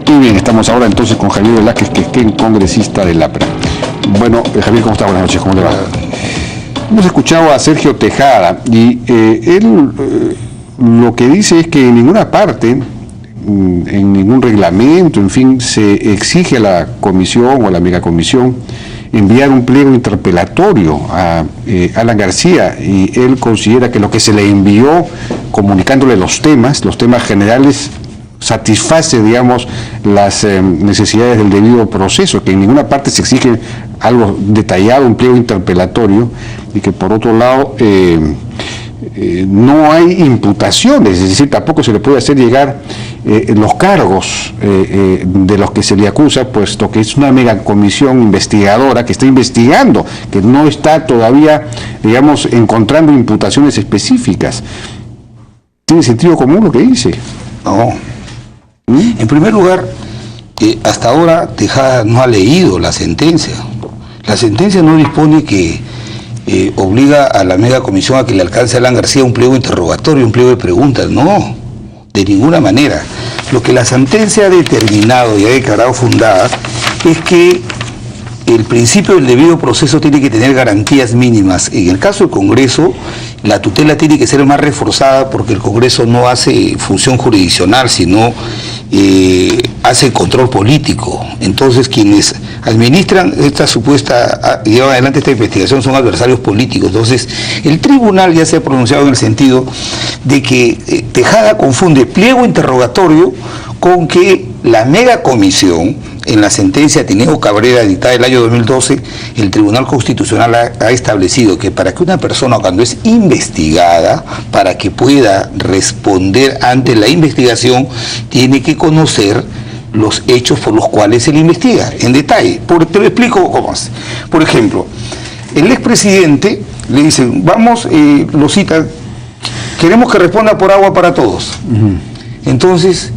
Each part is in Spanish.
Muy bien, estamos ahora entonces con Javier Velázquez, que es congresista del APRA. Bueno, Javier, ¿cómo está? Buenas noches, ¿cómo le va? Hemos escuchado a Sergio Tejada y él lo que dice es que en ninguna parte, en ningún reglamento, en fin, se exige a la comisión o a la megacomisión enviar un pliego interpelatorio a Alan García, y él considera que lo que se le envió comunicándole los temas generales, satisface, digamos, las necesidades del debido proceso, que en ninguna parte se exige algo detallado, un pliego interpelatorio, y que por otro lado no hay imputaciones, es decir, tampoco se le puede hacer llegar los cargos de los que se le acusa, puesto que es una megacomisión investigadora que está investigando, que no está todavía, digamos, encontrando imputaciones específicas. ¿Tiene sentido común lo que dice? No. En primer lugar, hasta ahora Tejada no ha leído la sentencia. La sentencia no dispone que obliga a la megacomisión a que le alcance a Alan García un pliego interrogatorio, un pliego de preguntas. No, de ninguna manera. Lo que la sentencia ha determinado y ha declarado fundada es que el principio del debido proceso tiene que tener garantías mínimas. En el caso del Congreso, la tutela tiene que ser más reforzada porque el Congreso no hace función jurisdiccional, sino hace control político. Entonces, quienes administran esta supuesta, llevan adelante esta investigación, son adversarios políticos. Entonces, el tribunal ya se ha pronunciado en el sentido de que Tejada confunde pliego interrogatorio con que la megacomisión, en la sentencia Tineo Cabrera dictada el año 2012, el Tribunal Constitucional ha establecido que para que una persona, cuando es investigada, para que pueda responder ante la investigación, tiene que conocer los hechos por los cuales se le investiga, en detalle. Te lo explico cómo es. Por ejemplo, el expresidente le dice, vamos, lo cita, queremos que responda por agua para todos. Entonces,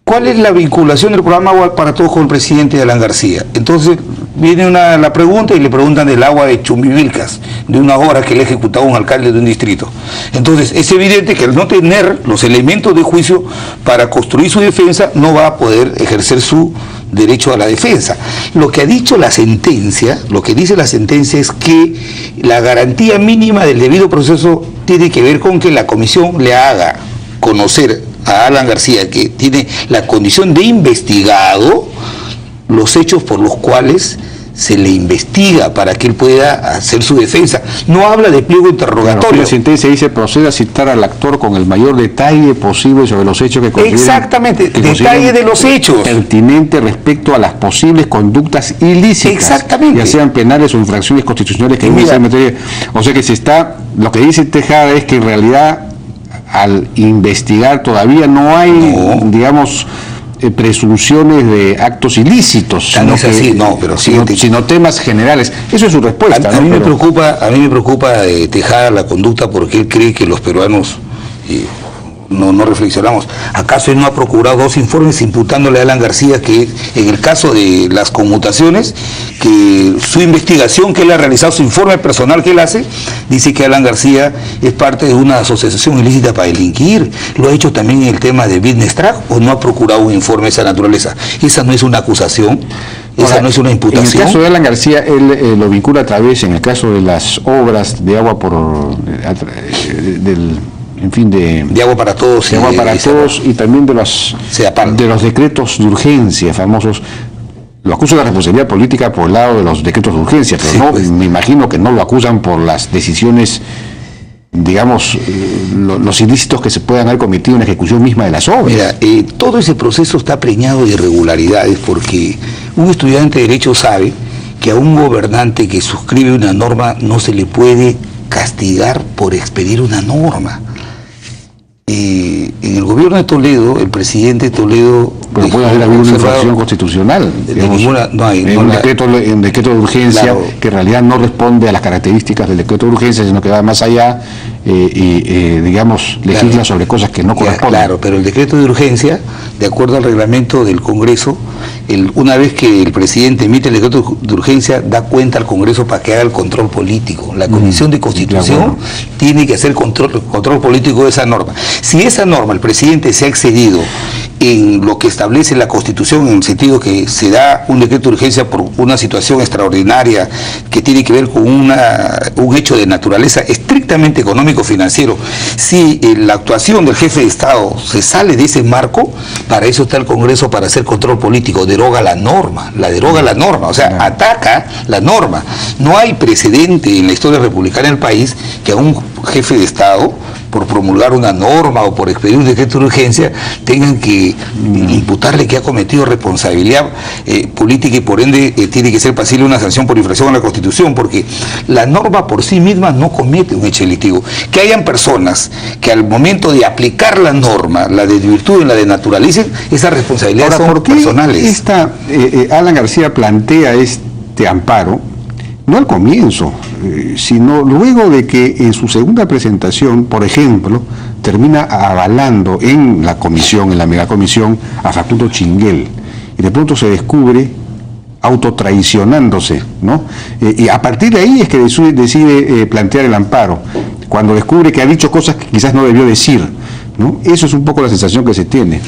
¿cuál es la vinculación del programa Agua para Todos con el presidente Alan García? Entonces viene la pregunta y le preguntan del agua de Chumbivilcas, de una obra que le ha ejecutado un alcalde de un distrito. Entonces es evidente que al no tener los elementos de juicio para construir su defensa, no va a poder ejercer su derecho a la defensa. Lo que ha dicho la sentencia, lo que dice la sentencia es que la garantía mínima del debido proceso tiene que ver con que la comisión le haga conocer a Alan García, que tiene la condición de investigado, los hechos por los cuales se le investiga para que él pueda hacer su defensa. No habla de pliego interrogatorio. La sentencia dice, procede a citar al actor con el mayor detalle posible sobre los hechos que consideren. Exactamente, detalle de los hechos. Pertinente respecto a las posibles conductas ilícitas. Exactamente. Ya sean penales o infracciones constitucionales que ingresen en materia. O sea que se está, lo que dice Tejada es que en realidad, al investigar todavía no hay, digamos, presunciones de actos ilícitos, sino temas generales. Eso es su respuesta. A mí me preocupa Tejada la conducta, porque él cree que los peruanos no reflexionamos. ¿Acaso él no ha procurado 2 informes imputándole a Alan García que en el caso de las conmutaciones, que su investigación que él ha realizado, su informe personal que él hace, dice que Alan García es parte de una asociación ilícita para delinquir? ¿Lo ha hecho también en el tema de Business Track o no ha procurado un informe de esa naturaleza? Esa no es una acusación. Esa no es una imputación. En el caso de Alan García, él lo vincula a través, en el caso de las obras de agua de agua para todos, de agua para todos, y también de los decretos de urgencia famosos. Lo acusan de responsabilidad política por el lado de los decretos de urgencia, pero me imagino que no lo acusan por las decisiones, digamos, los ilícitos que se puedan haber cometido en la ejecución misma de las obras. Mira, todo ese proceso está preñado de irregularidades, porque un estudiante de Derecho sabe que a un gobernante que suscribe una norma no se le puede castigar por expedir una norma. En el gobierno de Toledo, el presidente Toledo... Pero puede haber habido una infracción constitucional. Un decreto de urgencia, claro, que en realidad no responde a las características del decreto de urgencia, sino que va más allá digamos, legisla, claro, sobre cosas que no corresponden. Claro, pero el decreto de urgencia, de acuerdo al reglamento del Congreso, una vez que el presidente emite el decreto de urgencia, da cuenta al Congreso para que haga el control político. La Comisión de Constitución tiene que hacer control político de esa norma. Si esa norma el presidente se ha excedido en lo que establece la Constitución, en el sentido que se da un decreto de urgencia por una situación extraordinaria que tiene que ver con un hecho de naturaleza estrictamente económico-financiero. Si la actuación del jefe de Estado se sale de ese marco, para eso está el Congreso, para hacer control político, deroga la norma, o sea, ataca la norma. No hay precedente en la historia republicana del país que a un jefe de Estado, por promulgar una norma o por expedir un decreto de urgencia, tengan que imputarle que ha cometido responsabilidad política y por ende tiene que ser pasible una sanción por infracción a la Constitución, porque la norma por sí misma no comete un hecho delictivo. Que hayan personas que al momento de aplicar la norma la desvirtúen, la desnaturalicen, esas responsabilidades son personales. Alan García plantea este amparo no al comienzo, sino luego de que en su segunda presentación, por ejemplo, termina avalando en la comisión, en la megacomisión, a Facundo Chinguel, y de pronto se descubre autotraicionándose, ¿no? Y a partir de ahí es que decide plantear el amparo, cuando descubre que ha dicho cosas que quizás no debió decir, ¿no? Eso es un poco la sensación que se tiene.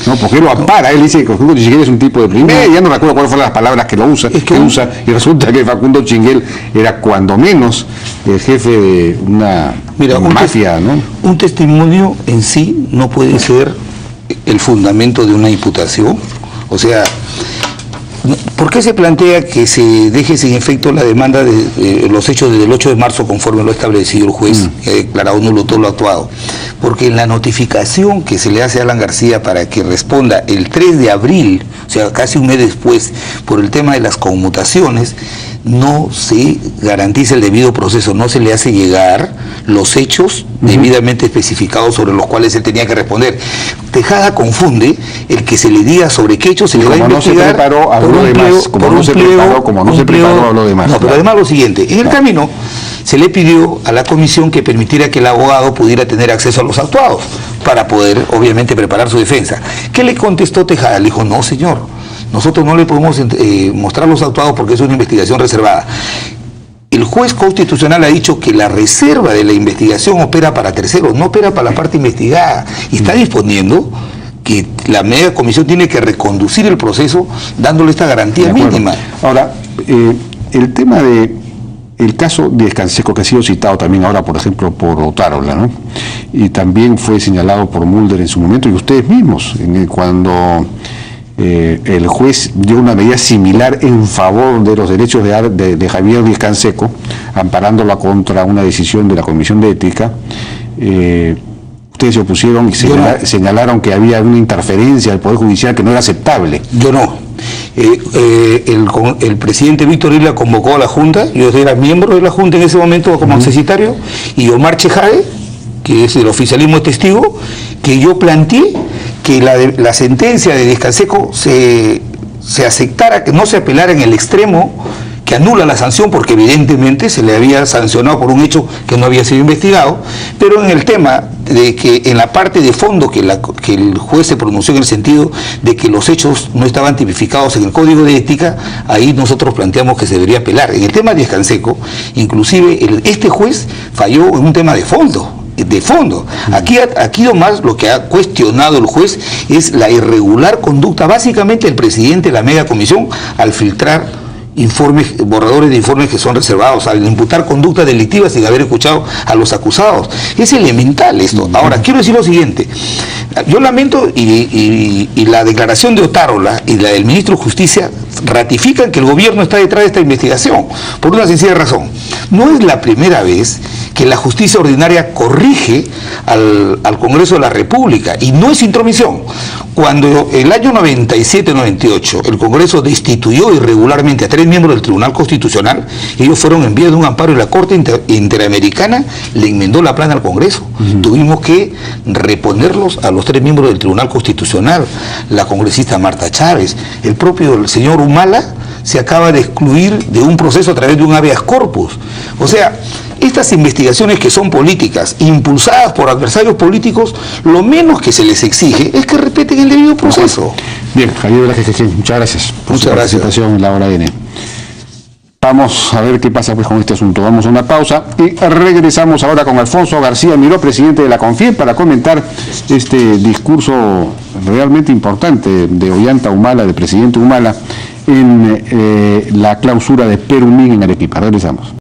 No, porque él lo ampara, él dice que Facundo Chinguel es un tipo de primera, ya no recuerdo cuáles fueron las palabras que usa, y resulta que Facundo Chinguel era cuando menos el jefe de una mafia, ¿no? Un testimonio en sí no puede ser el fundamento de una imputación. O sea, ¿por qué se plantea que se deje sin efecto la demanda de los hechos desde el 8 de marzo conforme lo ha establecido el juez, que ha declarado nulo todo lo actuado? Porque en la notificación que se le hace a Alan García para que responda el 3 de abril, o sea, casi un mes después, por el tema de las conmutaciones, no se garantiza el debido proceso, no se le hace llegar los hechos debidamente especificados sobre los cuales él tenía que responder. Tejada confunde el que se le diga sobre qué hechos se le va a investigar. Como no se preparó, habló de más. No, pero además lo siguiente, en el camino se le pidió a la comisión que permitiera que el abogado pudiera tener acceso a los actuados para poder, obviamente, preparar su defensa. ¿Qué le contestó Tejada? Le dijo, no, señor, nosotros no le podemos mostrar los actuados porque es una investigación reservada. El juez constitucional ha dicho que la reserva de la investigación opera para terceros, no opera para la parte investigada, y está disponiendo que la media comisión tiene que reconducir el proceso dándole esta garantía mínima. Ahora, el tema de el caso de Canseco, que ha sido citado también ahora, por ejemplo, por Otárola, ¿no? Y también fue señalado por Mulder en su momento, y ustedes mismos, cuando el juez dio una medida similar en favor de los derechos de Javier Díaz Canseco, amparándola contra una decisión de la Comisión de Ética. Ustedes se opusieron y señalaron que había una interferencia del Poder Judicial que no era aceptable. Yo no. El presidente Víctor Isla convocó a la Junta, yo era miembro de la Junta en ese momento como accesitario, y Omar Chejade, que es el oficialismo testigo, que yo planteé que la sentencia de Díaz Canseco se aceptara, que no se apelara en el extremo que anula la sanción, porque evidentemente se le había sancionado por un hecho que no había sido investigado, pero en el tema de que en la parte de fondo que el juez se pronunció en el sentido de que los hechos no estaban tipificados en el Código de Ética, ahí nosotros planteamos que se debería apelar. En el tema de Díaz Canseco, inclusive este juez falló en un tema de fondo. Aquí nomás lo que ha cuestionado el juez es la irregular conducta básicamente del presidente de la mega comisión al filtrar borradores de informes que son reservados, al imputar conductas delictivas sin haber escuchado a los acusados. Es elemental esto. Ahora, quiero decir lo siguiente. Yo lamento, y la declaración de Otárola y la del ministro de Justicia ratifican que el gobierno está detrás de esta investigación, por una sencilla razón. No es la primera vez que la justicia ordinaria corrige al Congreso de la República, y no es intromisión. Cuando el año 97-98 el Congreso destituyó irregularmente a 3 miembros del Tribunal Constitucional, ellos fueron enviados de un amparo y la Corte Interamericana le enmendó la plana al Congreso. Tuvimos que reponerlos a los 3 miembros del Tribunal Constitucional, la congresista Marta Chávez, el propio señor Humala se acaba de excluir de un proceso a través de un habeas corpus. O sea, estas investigaciones que son políticas, impulsadas por adversarios políticos, lo menos que se les exige es que respeten el debido proceso. Bien, Javier Velázquez, muchas gracias por su participación en La Hora N. Vamos a ver qué pasa pues con este asunto. Vamos a una pausa y regresamos ahora con Alfonso García Miró, presidente de la CONFIEP, para comentar este discurso realmente importante de Ollanta Humala, del presidente Humala, en la clausura de Perumín en Arequipa. Regresamos.